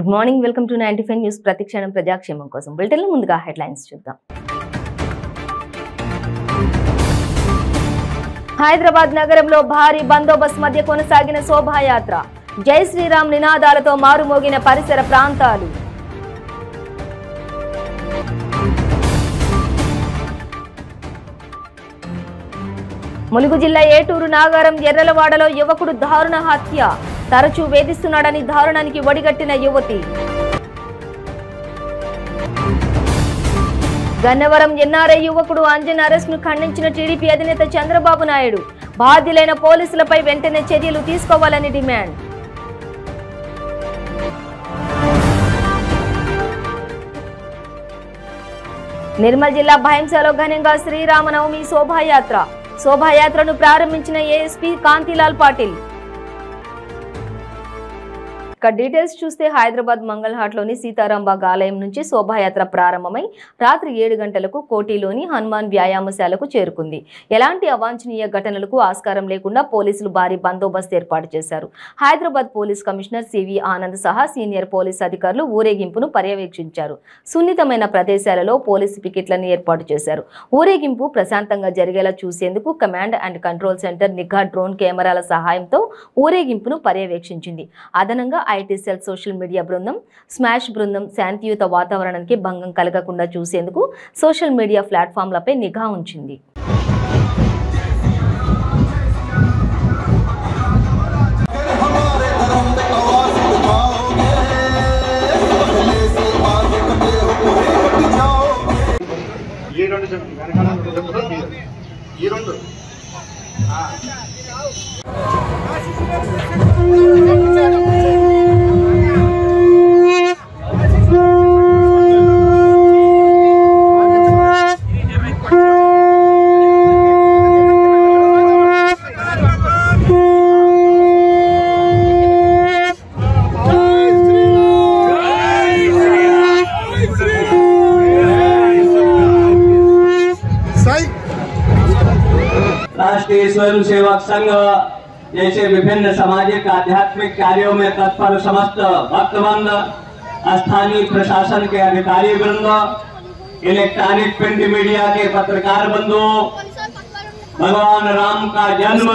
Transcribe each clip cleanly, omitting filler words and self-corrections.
Good morning, welcome to 95 news. ప్రతిక్షణం ప్రజాక్షేమం కోసం బులెటిన్లో ముందుగా హెడ్లైన్స్ చూద్దాం. హైదరాబాద్ నగరంలో భారీ బందోబస్తు మధ్య కొనసాగిన శోభాయాత్ర. జై శ్రీరామ్ నినాదాలతో మారుమోగిన పరిసర ప్రాంతాలు. ములుగు జిల్లా ఏటూరు నాగారం ఎర్రలవాడలో యువకుడు దారుణ హత్య. తరచూ వేధిస్తున్నాడని దారుణానికి ఒడిగట్టిన యువతి. గన్నవరం ఎన్ఆర్ఐ యువకుడు అంజన్ అరెస్ట్ ను ఖండించిన టీడీపీ అధినేత చంద్రబాబు నాయుడు. బాధ్యులైన పోలీసులపై వెంటనే చర్యలు తీసుకోవాలని డిమాండ్. నిర్మల్ జిల్లా భైంసాలో ఘనంగా శ్రీరామనవమి శోభాయాత్రను ప్రారంభించిన ఏఎస్పీ కాంతిలాల్ పాటిల్. ఇక డీటెయిల్స్ చూస్తే హైదరాబాద్ మంగళహాట్లోని సీతారాంబాగ్ ఆలయం నుంచి శోభాయాత్ర ప్రారంభమై రాత్రి 7 గంటలకు కోటిలోని హనుమాన్ వ్యాయామశాలకు చేరుకుంది. ఎలాంటి అవాంఛనీయ ఘటనలకు ఆస్కారం లేకుండా పోలీసులు భారీ బందోబస్తు ఏర్పాటు చేశారు. Hyderabad police commissioner CV Anand సహా సీనియర్ పోలీస్ అధికారులు ఊరేగింపును పర్యవేక్షించారు. సున్నితమైన ప్రదేశాలలో పోలీసు పికెట్లను ఏర్పాటు చేశారు. ఊరేగింపు ప్రశాంతంగా జరిగేలా చూసేందుకు కమాండ్ అండ్ కంట్రోల్ సెంటర్ నిఘా డ్రోన్ కెమెరాల సహాయంతో ఊరేగింపును పర్యవేక్షించింది. అదనంగా ఐటీ సెల్, సోషల్ మీడియా బృందం, స్మాష్ బృందం శాంతియుత వాతావరణానికి భంగం కలగకుండా చూసేందుకు సోషల్ మీడియా ప్లాట్ఫామ్లపై నిఘా ఉంచింది. राष्ट्रीय स्वयं सेवक संघ जैसे विभिन्न सामाजिक आध्यात्मिक कार्यों में तत्पर समस्त भक्तवृंद, स्थानीय प्रशासन के अधिकारी वृंद, इलेक्ट्रॉनिक प्रिंट मीडिया के पत्रकार बंधुओं, भगवान राम का जन्म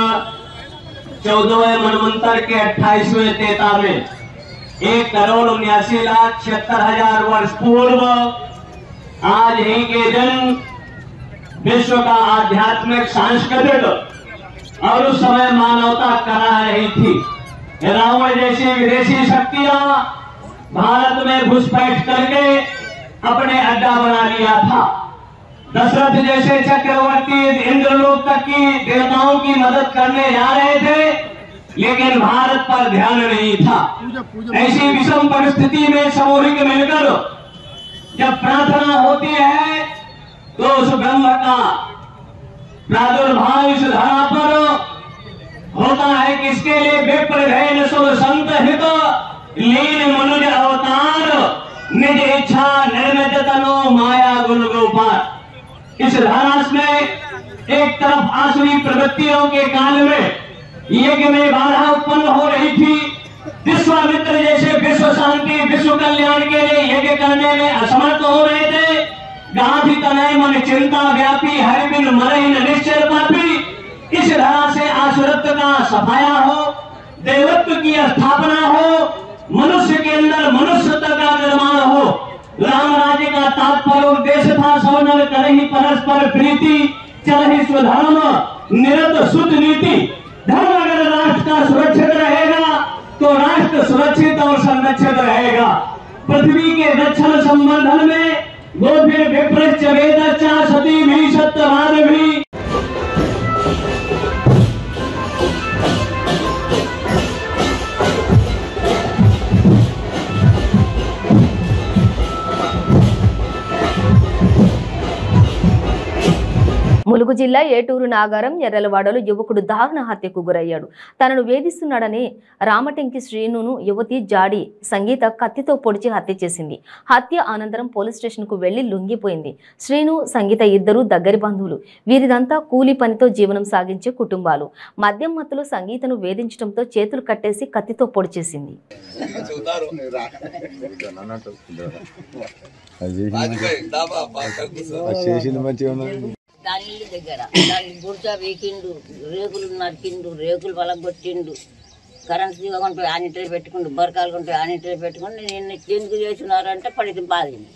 14वें मनवंतर के 28वें तेता में 1,79,76,000 वर्ष पूर्व आज ही के दिन विश्व का आध्यात्मिक, सांस्कृतिक और उस समय मानवता करा रही थी। रावण जैसी विदेशी शक्तियां भारत में घुसपैठ करके अपने अड्डा बना लिया था। दशरथ जैसे चक्रवर्ती इंद्रलोक तक की देवताओं की मदद करने जा रहे थे, लेकिन भारत पर ध्यान नहीं था। ऐसी विषम परिस्थिति में सामूहिक मिलकर जब प्रार्थना होती है तो उस ब्रह्म का प्रादुर्भाव इस धरा पर होता है। किसके लिए? विप्र धैर्य सुर संत हित लीन मनुज अवतार, निज इच्छा निर्मित तनो माया गुण गोपाल। इस धारा में एक तरफ आसुरी प्रवृत्तियों के काल में यज्ञ में बाधा उत्पन्न हो रही थी। विश्वामित्र जैसे विश्व शांति, विश्व कल्याण के लिए यज्ञ करने में असमर्थ हो रहे थे। गांधी तनय मन चिंता व्यापी, हरि बिन मरहि न निश्चर पापी। इस धरा से आसुरत्व का सफाया हो, देवत्व की स्थापना हो, मनुष्य के अंदर मनुष्यत्व का निर्माण हो। राम राज्य का तात्पर्य उद्देश्य था सब नर करहि परस्पर प्रीति, चलहि स्वधर्म निरत सुत नीति। धर्म अगर राष्ट्र का सुरक्षित रहेगा तो राष्ट्र सुरक्षित और संरक्षित रहेगा। पृथ्वी के रक्षण संवर्धन में गोभिर विप्रश्च वेदश्च सती भी सत्यवाद भी। ములుగు జిల్లా ఏటూరు నాగారం ఎర్రలవాడలో యువకుడు దారుణ హత్యకు గురయ్యాడు. తనను వేధిస్తున్నాడని రామటెంకి శ్రీనును యువతి జాడి సంగీత కత్తితో పొడిచి హత్య చేసింది. హత్య అనంతరం పోలీస్ స్టేషన్కు వెళ్లి లొంగిపోయింది. శ్రీను, సంగీత ఇద్దరు దగ్గరి బంధువులు. వీరిదంతా కూలీ పనితో జీవనం సాగించే కుటుంబాలు. మద్యం మత్తులో సంగీతను వేధించడంతో చేతులు కట్టేసి కత్తితో పొడిచేసింది. దాని ఇల్లు దగ్గర దాని గుర్తా వీకిండు, రేకులు నరికిండు, రేకులు పలగొట్టిండు, కరెంట్ తీయకుంటే ఆనిటరీ పెట్టుకుండు, బరకాలు కొంటే ఆనిటరీ పెట్టుకుంటే నేను ఎందుకు చేస్తున్నారంటే పడితే బాధింది.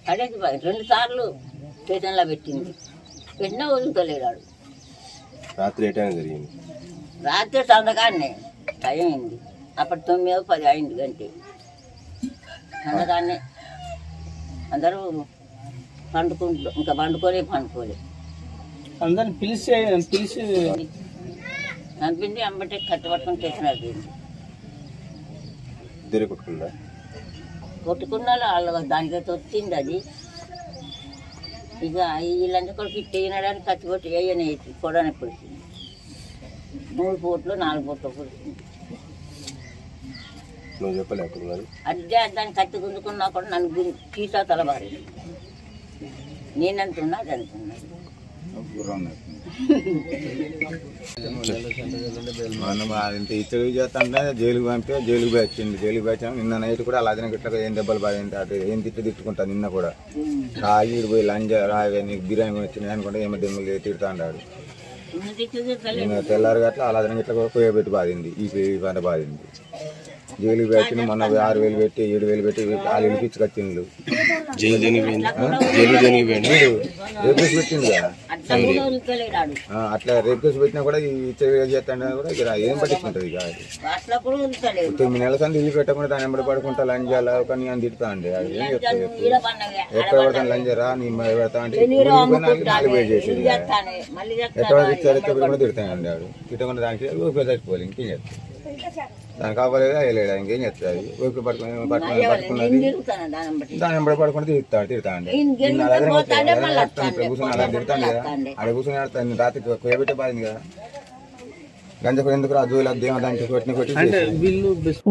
పడేది 2 సార్లు స్టేషన్లో పెట్టింది. పెట్టినా వదులుతలేడు. రాత్రి ఏ టైం జరిగింది? రాత్రి సందకాన్నే టైం అయింది. అప్పటి 9:10 అయింది గంటే. సందకాన్నే అందరూ పండుకుంటూ ఇంకా పండుకోలే అందరిని పిలిచి చంపింది. అమ్మటే కట్టుబట్టుకుని స్టేషన్ అయిపోయింది. ఇద్దరే కొట్టుకున్నా వాళ్ళు దానికైతే వచ్చింది. అది ఇక వీళ్ళంతా కూడా ఫిట్ అయినడానికి కత్తిపట్టి వేయని కొడని పొడిచింది. 3 పూట్లు 4 పూట్లు పొడిచింది. అదే దాన్ని కత్తి గుంజుకున్నా కూడా నన్ను తీసా తలబారి. నేనంటున్నా అది అంటున్నాను. ఇతడు చేస్తా జైలుకి పంపి జైలుకి వచ్చింది. జైలుకి వచ్చాము. నిన్న నైట్ కూడా అలాగే గిట్ల ఏం దెబ్బలు బాధింది. అటు ఏం తిట్టుకుంటా. నిన్న కూడా రాగి పోయి లంజ రాగి నీకు బిర్యానీ వచ్చినాయి అనుకుంటే ఏమో దెమ్మలు తిడుతా అన్నాడు. నిన్న తెల్లారు గట్ల అలాగే గిట్ల పోయబెట్టి బాధింది. ఈ పంట బాధింది. జైలుకి పెట్టిన మొన్న 6,000 పెట్టి 7,000 పెట్టి వాళ్ళు ఇడిపించుకొచ్చిండు. రేపు పెట్టింది కదా. అట్లా రేపు పెట్టినా కూడా చేస్తాను కూడా ఏం పట్టించుకుంటుంది. ఇక 9 నెలల సంది ఇల్లు పెట్టకుండా దాన్ని ఎంబడి పడుకుంటా లంజాలా కానీ అని తిడతా అండి. అది ఏం చెప్తాను ఎక్కడ పడతాను లంజరా నీ పెడతా అంటే 4 వేలు చేసేది. ఎక్కడ కూడా తిడతానండి. ఆడు తిట్టకుండా దానికి చచ్చిపోవాలి. ఇంకేం చెప్తాను. దానికి కావాలేదా వేయలేడా ఇంకేం చెప్తాది. ఓపిక పట్టుకున్నది దాని ఎంబడి పడుకుంటే తిడతా అండి. కూర్చొని అలా తిడతాను కదా. అక్కడ కూర్చొని రాత్రి కొయ్యబెట్టే బాధింది కదా.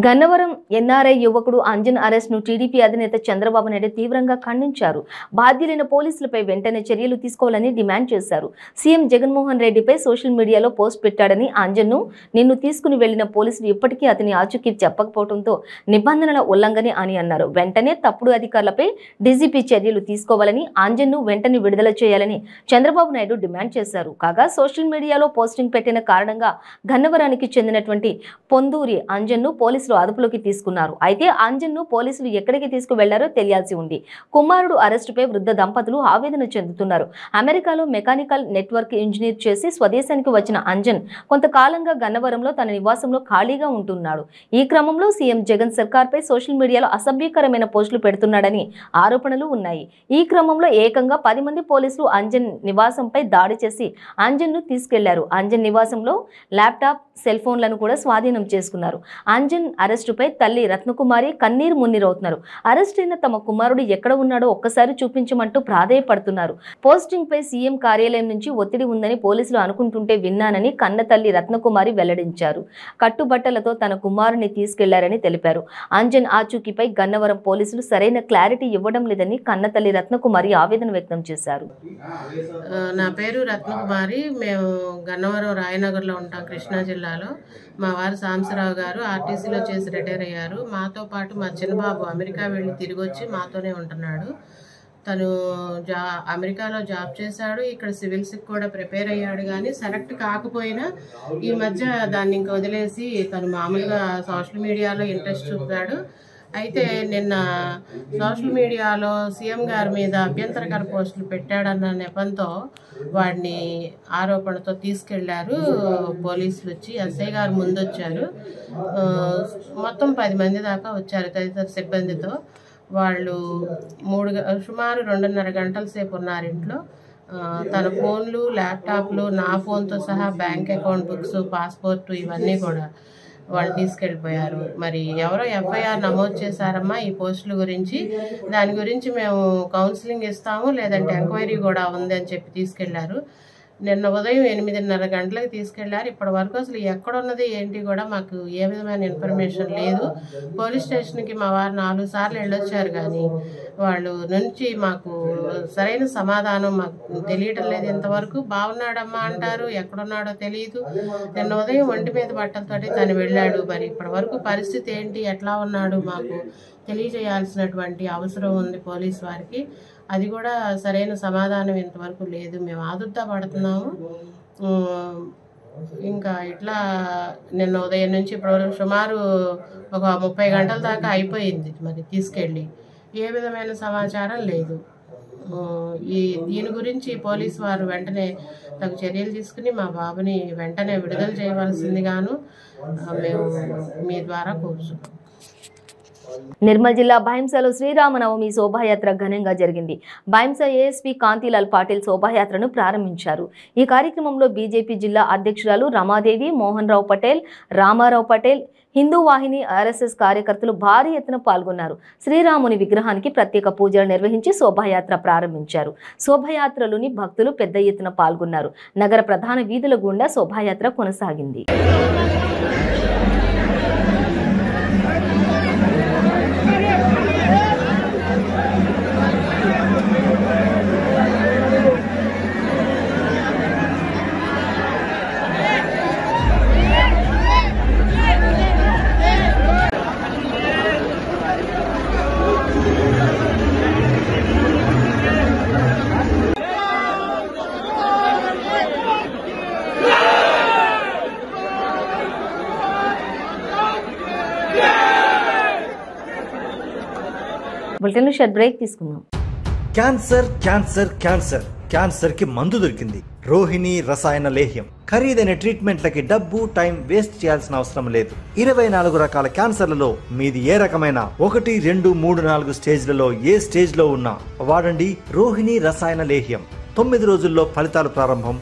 గన్నవరం ఎన్ఆర్ఐ యువకుడు అంజన్ అరెస్ట్ ను టీడీపీ అధినేత చంద్రబాబు నాయుడు తీవ్రంగా ఖండించారు. బాధ్యులైన పోలీసులపై వెంటనే చర్యలు తీసుకోవాలని డిమాండ్ చేశారు. సీఎం జగన్మోహన్ రెడ్డిపై సోషల్ మీడియాలో పోస్ట్ పెట్టాడని, అంజన్ ను నిన్ను తీసుకుని వెళ్లిన పోలీసులు ఇప్పటికీ అతని ఆచూకీ చెప్పకపోవడంతో నిబంధనల ఉల్లంఘనే అని అన్నారు. వెంటనే తప్పుడు అధికారులపై డీజీపీ చర్యలు తీసుకోవాలని, అంజన్ ను వెంటనే విడుదల చేయాలని చంద్రబాబు నాయుడు డిమాండ్ చేశారు. కాగా సోషల్ మీడియాలో పోస్టింగ్ పెట్టిన కారణంగా గన్నవరానికి చెందినటువంటి పొందూరి అంజన్ను పోలీసులు అదుపులోకి తీసుకున్నారు. అయితే అంజన్ను పోలీసులు ఎక్కడికి తీసుకువెళ్లారో తెలియాల్సి ఉంది. కుమారుడు అరెస్టుపై వృద్ధ దంపతులు ఆవేదన చెందుతున్నారు. అమెరికాలో మెకానికల్ నెట్వర్క్ ఇంజనీర్ చేసి స్వదేశానికి వచ్చిన అంజన్ కొంతకాలంగా గన్నవరంలో తన నివాసంలో ఖాళీగా ఉంటున్నాడు. ఈ క్రమంలో సీఎం జగన్ సర్కార్పై సోషల్ మీడియాలో అసభ్యకరమైన పోస్టులు పెడుతున్నాడని ఆరోపణలు ఉన్నాయి. ఈ క్రమంలో ఏకంగా 10 మంది పోలీసులు అంజన్ నివాసంపై దాడి చేసి అంజన్ను తీసుకెళ్లారు. అంజన్ నివాసంలో ల్యాప్టాప్, సెల్ ఫోన్లను కూడా స్వాధీనం చేసుకున్నారు. అంజన్ అరెస్టుపై తల్లి రత్నకుమారి కన్నీరు మున్నీరవుతున్నారు. అరెస్ట్ అయిన తమ కుమారుడు ఎక్కడ ఉన్నాడో ఒక్కసారి చూపించమంటూ ప్రాధేయపడుతున్నారు. పోస్టింగ్ పై సీఎం కార్యాలయం నుంచి ఒత్తిడి ఉందని పోలీసులు అనుకుంటుంటే విన్నానని కన్న తల్లి రత్నకుమారి వెల్లడించారు. కట్టుబట్టలతో తన కుమారుని తీసుకెళ్లారని తెలిపారు. అంజన్ ఆచూకీపై గన్నవరం పోలీసులు సరైన క్లారిటీ ఇవ్వడం లేదని కన్న తల్లి రత్నకుమారి ఆవేదన వ్యక్తం చేశారు. నా పేరు రత్నకుమారి. మేము గన్నవరం రాయనగర్లో ఉంటాం, కృష్ణా జిల్లాలో. మా వారు సాంబశివరావు గారు ఆర్టీసీలో చేసి రిటైర్ అయ్యారు. మాతో పాటు మా చిన్నబాబు అమెరికా వెళ్ళి తిరిగి వచ్చి మాతోనే ఉంటున్నాడు. తను అమెరికాలో జాబ్ చేశాడు. ఇక్కడ సివిల్స్కి కూడా ప్రిపేర్ అయ్యాడు. కానీ సెలెక్ట్ కాకపోయినా ఈ మధ్య దాన్ని ఇంకా వదిలేసి తను మామూలుగా సోషల్ మీడియాలో ఇంట్రెస్ట్ చూపాడు. అయితే నిన్న సోషల్ మీడియాలో సీఎం గారి మీద అభ్యంతరకర పోస్టులు పెట్టాడన్న నెపంతో వాడిని ఆరోపణతో తీసుకెళ్లారు పోలీసులు. వచ్చి ఎస్ఐ గారు ముందొచ్చారు. మొత్తం 10 మంది దాకా వచ్చారు తదితర సిబ్బందితో. వాళ్ళు సుమారు 2.5 గంటల సేపు ఉన్నారు ఇంట్లో. తన ఫోన్లు, ల్యాప్టాప్లు, నా ఫోన్తో సహా బ్యాంక్ అకౌంట్ బుక్స్, పాస్పోర్టు ఇవన్నీ కూడా వాళ్ళు తీసుకెళ్ళిపోయారు. మరి ఎవరో ఎఫ్ఐఆర్ నమోదు చేశారమ్మా ఈ పోస్టుల గురించి, దాని గురించి మేము కౌన్సిలింగ్ ఇస్తాము లేదంటే ఎంక్వైరీ కూడా ఉంది అని చెప్పి తీసుకెళ్లారు. నిన్న ఉదయం 8:30 గంటలకు తీసుకెళ్లారు. ఇప్పటి వరకు అసలు ఎక్కడున్నది ఏంటి కూడా మాకు ఏ విధమైన ఇన్ఫర్మేషన్ లేదు. పోలీస్ స్టేషన్కి మా వారు 4 సార్లు వెళ్ళొచ్చారు, కానీ వాళ్ళు నుంచి మాకు సరైన సమాధానం మాకు తెలియటం లేదు. ఇంతవరకు బాగున్నాడమ్మా అంటారు, ఎక్కడున్నాడో తెలియదు. నిన్న ఉదయం ఒంటి మీద బట్టలతోటి తను వెళ్ళాడు. మరి ఇప్పటి వరకు పరిస్థితి ఏంటి, ఎట్లా ఉన్నాడు మాకు తెలియజేయాల్సినటువంటి అవసరం ఉంది పోలీస్ వారికి. అది కూడా సరైన సమాధానం ఇంతవరకు లేదు. మేము ఆదుర్దా పడుతున్నాము. ఇంకా ఇట్లా నిన్న ఉదయం నుంచి ఇప్పుడు సుమారు ఒక 30 గంటల దాకా అయిపోయింది. మరి తీసుకెళ్ళి ఏ విధమైన సమాచారం లేదు. దీని గురించి పోలీసు వారు వెంటనే తగు చర్యలు తీసుకుని మా బాబుని వెంటనే విడుదల చేయవలసిందిగాను మేము మీ ద్వారా కోరుచున్నాం. నిర్మల్ జిల్లా భైంసలో శ్రీరామనవమి శోభాయాత్ర ఘనంగా జరిగింది. భైంస ఏఎస్పీ కాంతిలాల్ పాటిల్ శోభాయాత్రను ప్రారంభించారు. ఈ కార్యక్రమంలో బీజేపీ జిల్లా అధ్యక్షురాలు రమాదేవి, మోహన్ రావు పటేల్, రామారావు పటేల్, హిందూ వాహిని ఆర్ఎస్ఎస్ కార్యకర్తలు భారీ ఎత్తున పాల్గొన్నారు. శ్రీరాముని విగ్రహానికి ప్రత్యేక పూజలు నిర్వహించి శోభాయాత్ర ప్రారంభించారు. శోభాయాత్రలోని భక్తులు పెద్ద ఎత్తున పాల్గొన్నారు. నగర ప్రధాన వీధుల గుండా శోభాయాత్ర కొనసాగింది. బులెటిన్లో షార్ట్ బ్రేక్ తీసుకుందాం. క్యాన్సర్ క్యాన్సర్ క్యాన్సర్ క్యాన్సర్ కి మందు దొరికింది. రోహిణి రసాయన లేహ్యం. ఖరీదైన ట్రీట్మెంట్లకి డబ్బు టైం వేస్ట్ చేయాల్సిన అవసరం లేదు. 24 రకాల క్యాన్సర్లలో మీది ఏ రకమైన 1, 2, 3, 4 స్టేజ్లలో ఏ స్టేజ్ లో ఉన్నా వాడండి రోహిణి రసాయన లేహ్యం. 9 రోజుల్లో ఫలితాలు ప్రారంభం.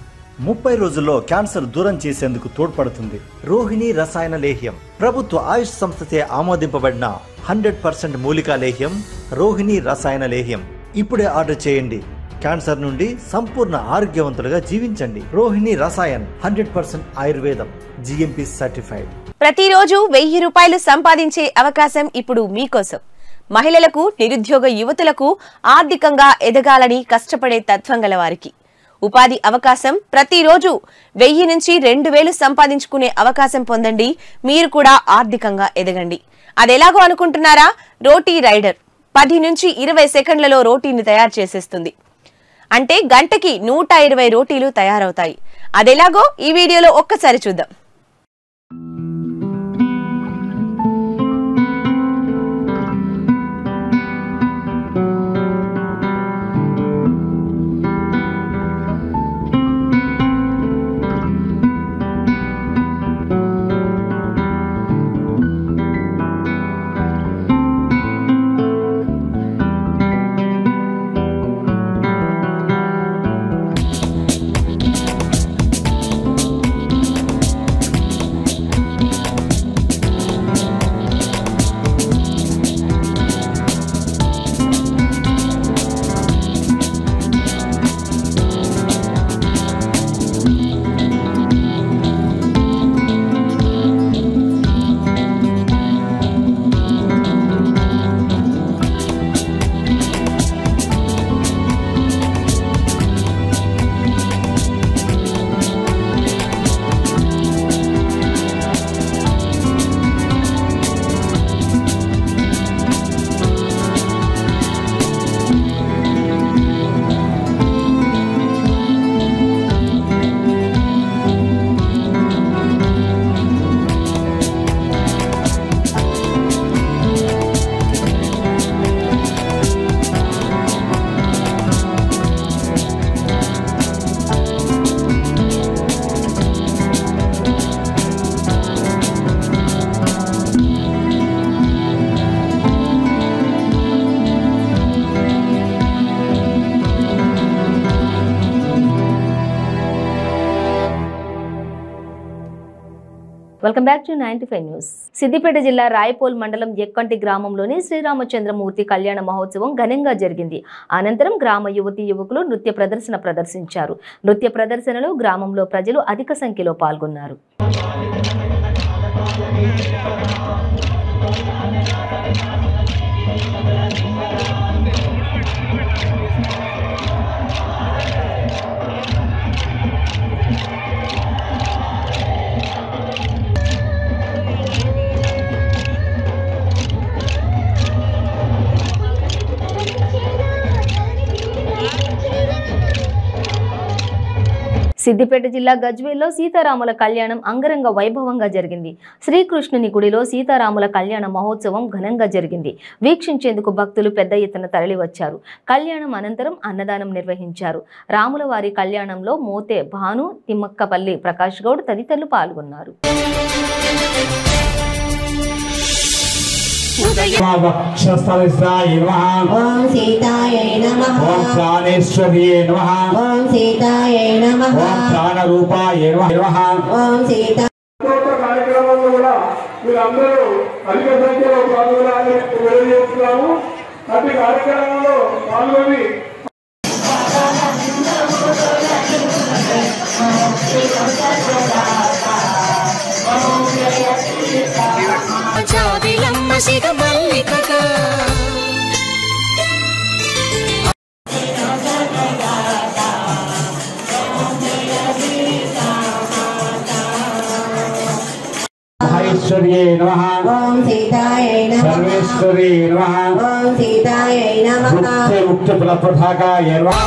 30 రోజుల్లో క్యాన్సర్ దూరం చేసేందుకు తోడ్పడుతుంది. రోహిణి రసాయన లేహ్యం ప్రభుత్వ ఆయుష్ సంస్థచే ఆమోదింపబడిన 100% మూలికా లేహ్యం రోహిణి రసాయన లేహ్యం. ఇప్పుడే ఆర్డర్ చేయండి. క్యాన్సర్ నుండి సంపూర్ణ ఆరోగ్యవంతులుగా జీవించండి. రోహిణి రసాయన్ 100% ఆయుర్వేదం, జిఎంపి సర్టిఫైడ్. ప్రతిరోజు 1000 రూపాయలు సంపాదించే అవకాశం ఇప్పుడు మీకోసం. మహిళలకు, నిరుద్యోగ యువతులకు ఆర్థికంగా ఎదగాలని కష్టపడే తత్వం గల వారికి ఉపాధి అవకాశం. ప్రతిరోజు 1000 నుంచి 2000 సంపాదించుకునే అవకాశం పొందండి. మీరు కూడా ఆర్థికంగా ఎదగండి. అదెలాగో అనుకుంటున్నారా? రోటీ రైడర్ 10 నుంచి 20 సెకండ్లలో రోటీని తయారు చేసేస్తుంది. అంటే గంటకి 120 రోటీలు తయారవుతాయి. అదెలాగో ఈ వీడియోలో ఒక్కసారి చూద్దాం. Welcome back to 95 news. Siddipet జిల్లా రాయపోల్ మండలం ఎక్కంటి గ్రామంలోని శ్రీరామచంద్రమూర్తి కళ్యాణ మహోత్సవం ఘనంగా జరిగింది. అనంతరం గ్రామ యువతీ యువకులు నృత్య ప్రదర్శన ప్రదర్శించారు. నృత్య ప్రదర్శనలో గ్రామంలో ప్రజలు అధిక సంఖ్యలో పాల్గొన్నారు. సిద్దిపేట జిల్లా గజ్వేల్లో సీతారాముల కళ్యాణం అంగరంగ వైభవంగా జరిగింది. శ్రీకృష్ణుని గుడిలో సీతారాముల కళ్యాణ మహోత్సవం ఘనంగా జరిగింది. వీక్షించేందుకు భక్తులు పెద్ద ఎత్తున తరలివచ్చారు. కళ్యాణం అనంతరం అన్నదానం నిర్వహించారు. రాముల వారి కళ్యాణంలో మోతే భాను, తిమ్మక్కపల్లి ప్రకాష్ గౌడ్ తదితరులు పాల్గొన్నారు. वक्षस्थलस्याय नमः ओम सीतायै नमः ओम प्राणेश्वर्यै नमः ओम सीतायै नमः ओम प्राणरूपाय नमः ओम सीता కార్యక్రమంలో కూడా మీరందరూ అధిక సంఖ్యలో పాల్గొనాలని తెలియజేస్తున్నాము. ప్రతి కార్యక్రమంలో పాల్గొని महेश्वर्यै नमः ओम सीतायै नमः सर्वेश्वर्यै नमः ओम सीतायै नमः मुक्त प्रपथाकाय नमः.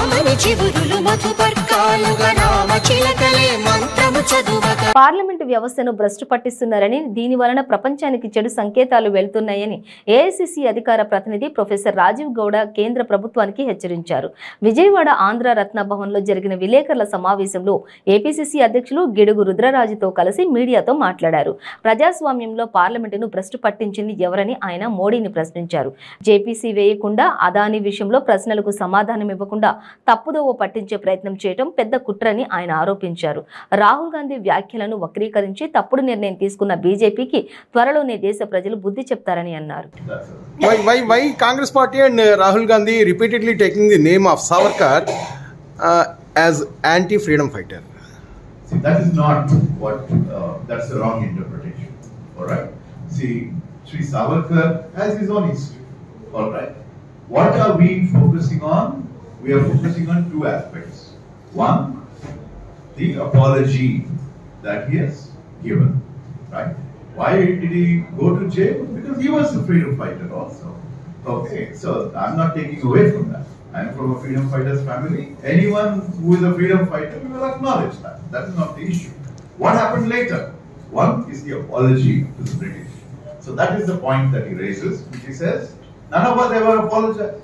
పార్లమెంటు వ్యవస్థను భ్రష్టు పట్టిస్తున్నారని, దీని వలన ప్రపంచానికి చెడు సంకేతాలు వెళ్తున్నాయని ఏఐసిసి అధికార ప్రతినిధి ప్రొఫెసర్ రాజీవ్ గౌడ కేంద్ర ప్రభుత్వానికి హెచ్చరించారు. విజయవాడ ఆంధ్ర రత్న భవన్లో జరిగిన విలేకరుల సమావేశంలో ఏపీసీసీ అధ్యక్షులు గిడుగు రుద్రరాజుతో కలిసి మీడియాతో మాట్లాడారు. ప్రజాస్వామ్యంలో పార్లమెంటును భ్రష్టు పట్టించింది ఎవరని ఆయన మోడీని ప్రశ్నించారు. జేపీసీ వేయకుండా అదానీ విషయంలో ప్రశ్నలకు సమాధానం ఇవ్వకుండా తప్పుదోవ పట్టించే ప్రయత్నం చేయడం పెద్ద కుట్రని ఆయన ఆరోపించారు. రాహుల్ గాంధీ వ్యాఖ్యలను వక్రీకరించి తప్పుడు నిర్ణయం తీసుకున్న బీజేపీకి త్వరలోనే దేశ ప్రజలు బుద్ధి చెప్తారని అన్నారు. Why Congress Party and Rahul Gandhi repeatedly taking the name of Savarkar as anti-freedom fighter? See, that is not what, that's the wrong interpretation. Alright? See, Sri Savarkar has his own history. Alright? What are we focusing on? We are focusing on two aspects. One, the apology that he has given. Right? Why did he go to jail? Because he was a freedom fighter also. Okay, so I'm not taking away from that. I'm from a freedom fighter's family. Anyone who is a freedom fighter will acknowledge that. That is not the issue. What happened later? One is the apology to the British. So that is the point that he raises, which he says, none of us ever apologized.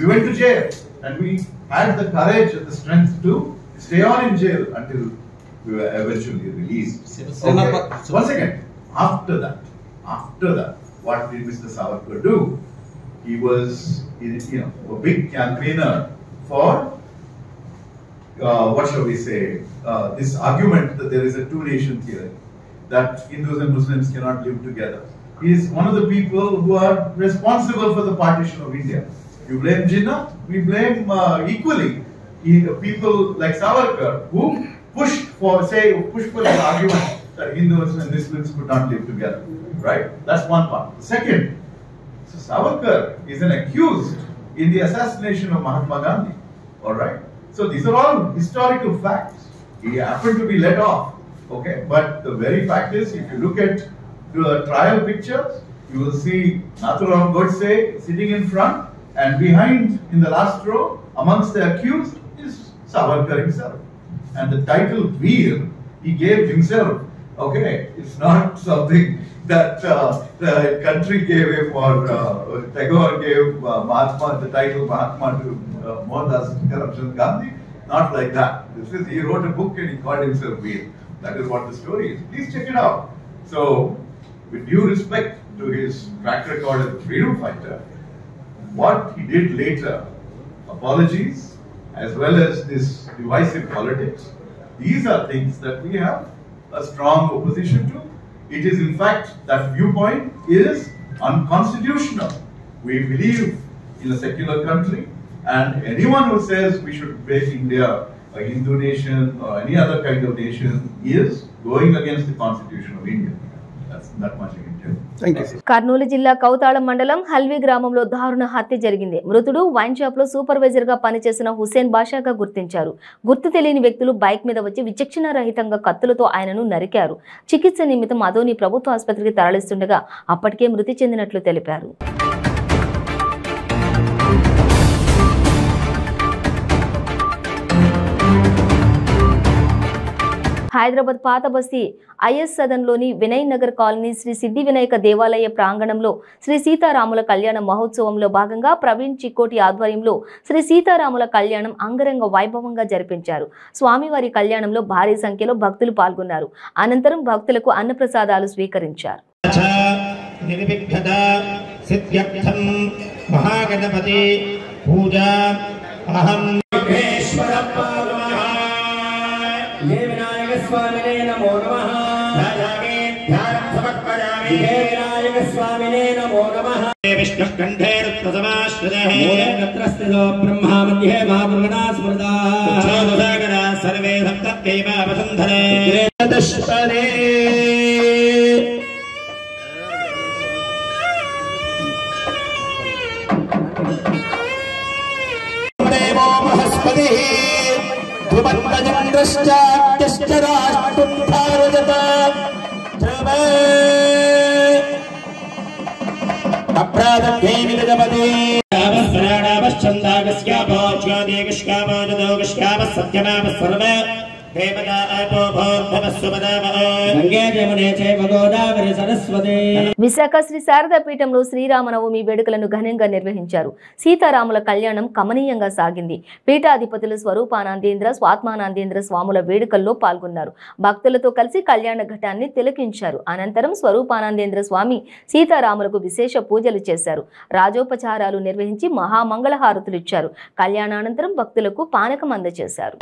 We went to jail and we had the courage and the strength to stay on in jail until we were eventually released. Okay. So once again, after that, what did Mr. Savarkar do? He was, a big campaigner for, what shall we say, this argument that there is a two-nation theory, that Hindus and Muslims cannot live together. He is one of the people who are responsible for the partition of India. You blame Jinnah, we blame equally people like Savarkar who pushed for the argument that Hindus and Muslims could not live together. Right? That's one part. The second, so Savarkar is an accused in the assassination of Mahatma Gandhi. Alright? So these are all historical facts. He happened to be let off. Okay? But the very fact is, if you look at the trial pictures, you will see Nathuram Godse sitting in front, and behind in the last row, amongst the accused, is Savarkar himself. And the title Veer, he gave himself. Okay, it's not something that the country gave him, or Tagore gave Mahatma, the title Mahatma to Mohandas Karamchand Gandhi. Not like that. This is, he wrote a book and he called himself Veer. That is what the story is. Please check it out. So, with due respect to his track record as a freedom fighter, what he did later, apologies, as well as this divisive politics, these are things that we have a strong opposition to, it is in fact, that viewpoint is unconstitutional. We believe in a secular country, and anyone who says we should make India a Hindu nation or any other kind of nation is going against the constitution of India. That's that much I can tell. Thank you. Kurnool జిల్లా కౌతాళం మండలం హల్వీ గ్రామంలో దారుణ హత్య జరిగింది. మృతుడు wine shop లో supervisor గా పనిచేసిన హుసేన్ బాషాగా గుర్తించారు. గుర్తు తెలియని వ్యక్తులు బైక్ మీద వచ్చి విచక్షణ రహితంగా కత్తులతో ఆయనను నరికారు. చికిత్స నిమిత్తం అదోని ప్రభుత్వ ఆసుపత్రికి తరలిస్తుండగా అప్పటికే మృతి చెందినట్లు తెలిపారు. హైదరాబాద్ పాత బస్తీ ఐఎస్ సదన్లోని వినయ్ నగర్ కాలనీ శ్రీ సిద్ధి వినాయక దేవాలయ ప్రాంగణంలో శ్రీ సీతారాముల కళ్యాణ మహోత్సవంలో భాగంగా ప్రవీణ్ చిక్కోటి ఆధ్వర్యంలో శ్రీ సీతారాముల కళ్యాణం అంగరంగ వైభవంగా జరిపించారు. స్వామివారి కళ్యాణంలో భారీ సంఖ్యలో భక్తులు పాల్గొన్నారు. అనంతరం భక్తులకు అన్నప్రసాదాలు స్వీకరించారు. स्वामिने नमो नमः ध्यायामि ध्यानं समर्पयामि हे विनायक स्वामिने नमो नमः विष्णुकण्ठे रुद्रसमाश्रितः मूलत्रस्थितो ब्रह्मा मध्ये महाभृगणा स्मृता उच्छोदसागरा सर्वे सप्तत्यैव वसुन्धरे दशपदे देवो बृहस्पतिः విశాఖ శ్రీ శారదా పీఠంలో శ్రీరామనవమి వేడుకలను ఘనంగా నిర్వహించారు. సీతారాముల కళ్యాణం కమనీయంగా సాగింది. పీఠాధిపతులు స్వరూపానందేంద్ర స్వాత్మానందేంద్ర స్వాముల వేడుకల్లో పాల్గొన్నారు. భక్తులతో కలిసి కళ్యాణ ఘటాన్ని తిలకించారు. అనంతరం స్వరూపానందేంద్ర స్వామి సీతారాములకు విశేష పూజలు చేశారు. రాజోపచారాలు నిర్వహించి మహామంగళహారతులు ఇచ్చారు. కళ్యాణానంతరం భక్తులకు పానకం అందజేశారు.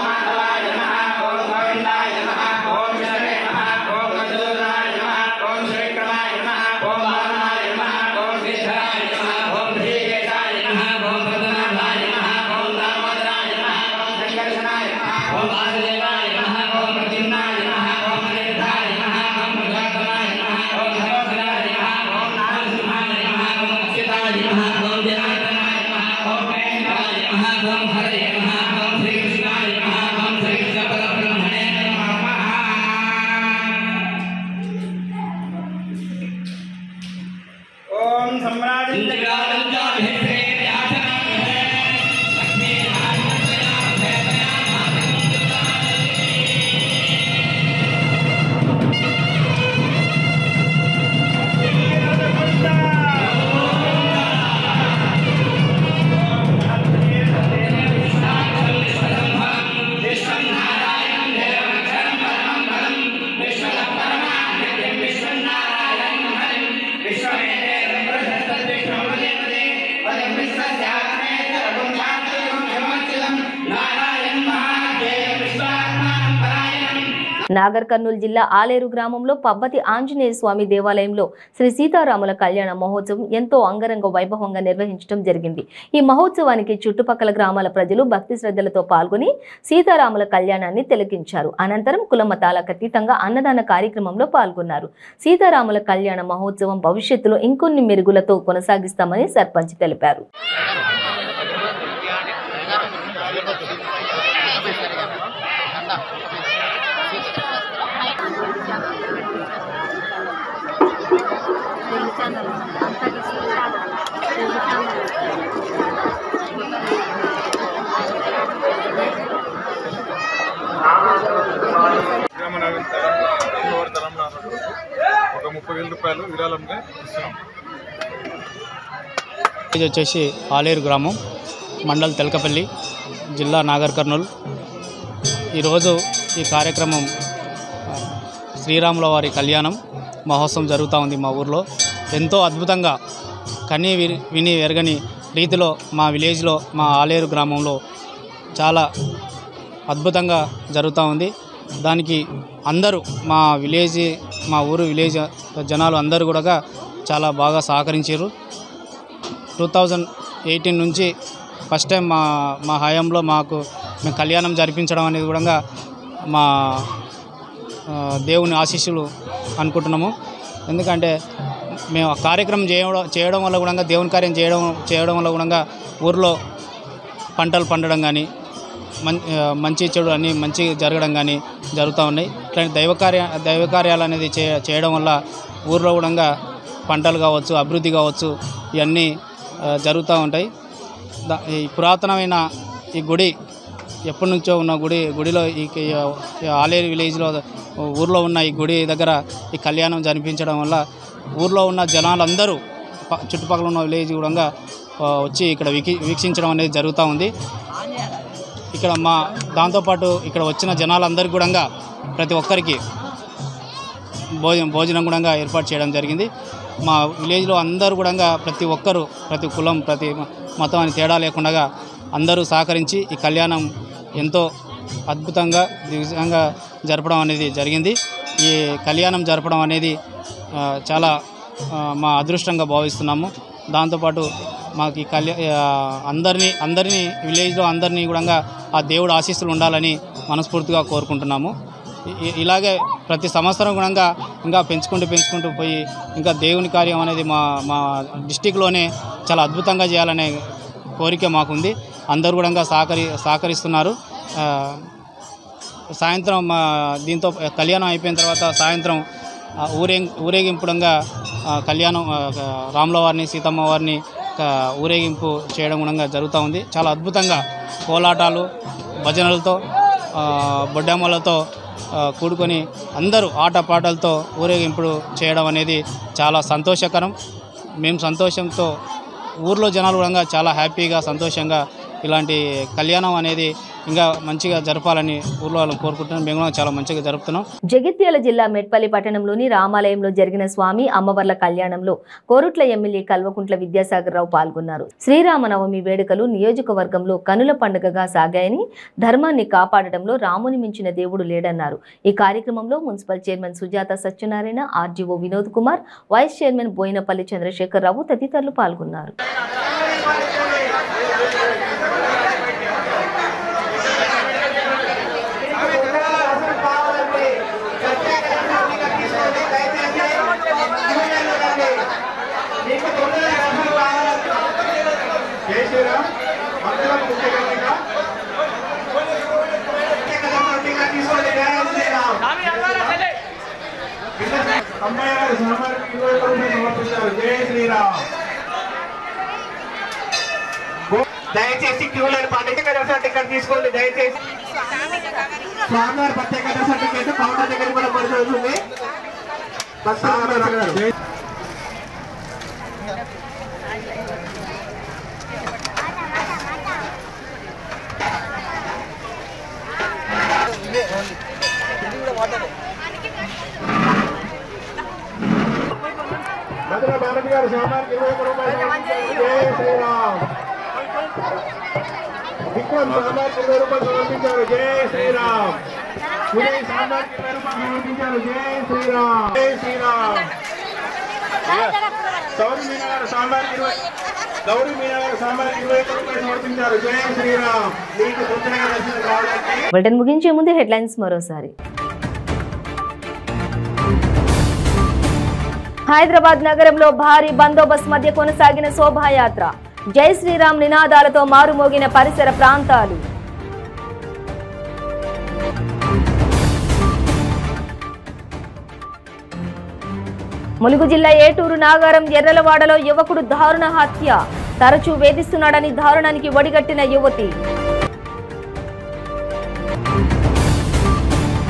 నాగర్ కర్నూలు జిల్లా ఆలేరు గ్రామంలో పబ్బతి ఆంజనేయ స్వామి దేవాలయంలో శ్రీ సీతారాముల కళ్యాణ మహోత్సవం ఎంతో అంగరంగ వైభవంగా నిర్వహించడం జరిగింది. ఈ మహోత్సవానికి చుట్టుపక్కల గ్రామాల ప్రజలు భక్తి శ్రద్ధలతో పాల్గొని సీతారాముల కళ్యాణాన్ని తిలకించారు. అనంతరం కులమతాలకు అతీతంగా అన్నదాన కార్యక్రమంలో పాల్గొన్నారు. సీతారాముల కళ్యాణ మహోత్సవం భవిష్యత్తులో ఇంకొన్ని మెరుగులతో కొనసాగిస్తామని సర్పంచ్ తెలిపారు. ఒక 30,000 రూపాయలు విరాళంగా ఇస్తున్నాం. ఇది వచ్చేసి ఆలేరు గ్రామం, మండల్ తెలకపల్లి, జిల్లా నాగర్ కర్నూలు. ఈరోజు ఈ కార్యక్రమం శ్రీరాముల వారి కళ్యాణం మహోత్సవం జరుగుతూ ఉంది. మా ఊర్లో ఎంతో అద్భుతంగా కని విని ఎరగని రీతిలో మా విలేజ్లో, మా ఆలేరు గ్రామంలో చాలా అద్భుతంగా జరుగుతూ ఉంది. దానికి అందరూ మా ఊరు విలేజ్ జనాలు అందరూ కూడా చాలా బాగా సహకరించారు. 2018 నుంచి ఫస్ట్ టైం మా హయాంలో మేము కళ్యాణం జరిపించడం అనేది కూడా మా దేవుని ఆశీస్సులు అనుకుంటున్నాము. ఎందుకంటే మేము ఆ కార్యక్రమం చేయడం వల్ల కూడా దేవుని కార్యం చేయడం వల్ల కూడా ఊర్లో పంటలు పండడం కానీ మంచి చెడు అన్నీ మంచి జరగడం కానీ జరుగుతూ ఉన్నాయి. ఇట్లాంటి దైవ కార్యాలు అనేది చేయడం వల్ల ఊర్లో కూడా పంటలు కావచ్చు, అభివృద్ధి కావచ్చు, ఇవన్నీ జరుగుతూ ఉంటాయి. ఈ పురాతనమైన ఈ గుడి ఎప్పటి నుంచో ఉన్న గుడిలో ఈ ఆలేరు విలేజ్లో ఊర్లో ఉన్న ఈ గుడి దగ్గర ఈ కళ్యాణం జరిపించడం వల్ల ఊర్లో ఉన్న జనాలందరూ చుట్టుపక్కల ఉన్న విలేజ్ కూడా వచ్చి ఇక్కడ వీక్షించడం అనేది జరుగుతూ ఉంది. ఇక్కడ దాంతోపాటు ఇక్కడ వచ్చిన జనాలందరికీ కూడా ప్రతి ఒక్కరికి భోజనం కూడా ఏర్పాటు చేయడం జరిగింది. మా విలేజ్లో అందరూ కూడా ప్రతి ఒక్కరు, ప్రతి కులం, ప్రతి మతం అని తేడా లేకుండా అందరూ సహకరించి ఈ కళ్యాణం ఎంతో అద్భుతంగా దివ్యంగా జరపడం అనేది జరిగింది. ఈ కళ్యాణం జరపడం అనేది చాలా మా అదృష్టంగా భావిస్తున్నాము. దాంతోపాటు మాకు ఈ అందరినీ విలేజ్లో అందరినీ కూడా ఆ దేవుడు ఆశీస్సులు ఉండాలని మనస్ఫూర్తిగా కోరుకుంటున్నాము. ఇలాగే ప్రతి సంవత్సరం కూడా ఇంకా పెంచుకుంటూ పోయి ఇంకా దేవుని కార్యం అనేది మా డిస్టిక్లోనే చాలా అద్భుతంగా చేయాలనే కోరిక మాకుంది. అందరూ కూడా సహకరిస్తున్నారు. సాయంత్రం దీంతో కళ్యాణం అయిపోయిన తర్వాత సాయంత్రం ఊరేగింపుడంగా కళ్యాణం రాముల వారిని, సీతమ్మ వారిని ఊరేగింపు చేయడం కూడా జరుగుతూ ఉంది. చాలా అద్భుతంగా కోలాటాలు, భజనలతో, బొడ్డమ్మలతో కూడుకొని అందరూ ఆటపాటలతో ఊరేగింపుడు చేయడం అనేది చాలా సంతోషకరం. మేము సంతోషంతో ఊర్లో జనాలు కూడా చాలా హ్యాపీగా సంతోషంగా ఇలాంటి కళ్యాణం అనేది ఇంకా మంచిగా జరపాలని ఊర్లో వాళ్ళని కోరుకుంటున్నాం. మేము కూడా చాలా మంచిగా జరుపుతున్నాం. జగిత్యాల జిల్లా మెట్పల్లి పట్టణంలోని రామాలయంలో జరిగిన స్వామి అమ్మవార్ల కళ్యాణంలో కోరుట్ల ఎమ్మెల్యే కల్వకుంట్ల విద్యాసాగర్ రావు పాల్గొన్నారు. శ్రీరామనవమి వేడుకలు నియోజకవర్గంలో కనుల పండుగగా సాగాయని, ధర్మాన్ని కాపాడటంలో రాముని మించిన దేవుడు లేడన్నారు. ఈ కార్యక్రమంలో municipal chairman Sujatha Satyanarayana, RGO Vinod Kumar, vice chairman Boinapalli Chandrasekhar Rao తదితరులు పాల్గొన్నారు. దయచేసి క్యూలను పాటించి టికెట్ తీసుకోండి. దయచేసి స్వామివారి ప్రత్యేక సర్టిఫికేట్ కౌంటర్ దగ్గర కూడా పడుతుంది. మధుర భారతి గారు స్వామివారికి 21 రూపాయలు. జై శ్రీరామ్. విక్రమ్ స్వామివారికి 20 రూపాయలు సమర్పించారు. జై శ్రీరామ్. ఉదయ్ స్వామివారికి 20 రూపాయలు సమర్పించారు. జై శ్రీరామ్. జై శ్రీరామ్. గౌరీ మీనా గారు స్వామివారికి 21 రూపాయలు సమర్పించారు. జై శ్రీరామ్. మీకు తొందరగా దర్శనం కావాలంటే. బులెటిన్ ముగించే ముందు హెడ్లైన్స్ మరోసారి. హైదరాబాద్ నగరంలో భారీ బందోబస్తు మధ్య కొనసాగిన శోభాయాత్ర, జై శ్రీరామ్ నినాదాలతో మారుమోగిన పరిసర ప్రాంతాలు. ములుగు జిల్లా ఏటూరు నాగారం ఎర్రలవాడలో యువకుడు దారుణ హత్య, తరచూ వేధిస్తున్నాడని దారుణానికి ఒడిగట్టిన యువతి.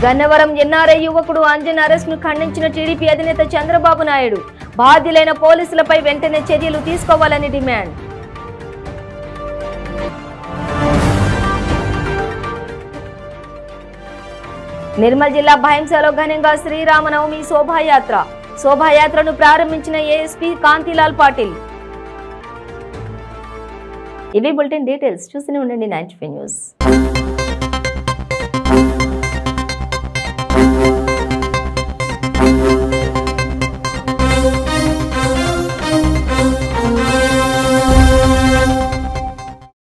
గన్నవరం ఎన్ఆర్ఐ యువకుడు అంజన్ అరెస్ట్ ను ఖండించిన టీడీపీ అధినేత చంద్రబాబు నాయుడు, బాధ్యులైన పోలీసులపై వెంటనే చర్యలు తీసుకోవాలని డిమాండ్. నిర్మల్ జిల్లా భైంసాలో ఘనంగా శ్రీరామనవమి శోభాయాత్రను ప్రారంభించిన ఏఎస్పీ కాంతిలాల్ పాటిల్. ఇవి బులెటిన్ డీటెయిల్స్. చూస్తూనే ఉండండి 95 న్యూస్.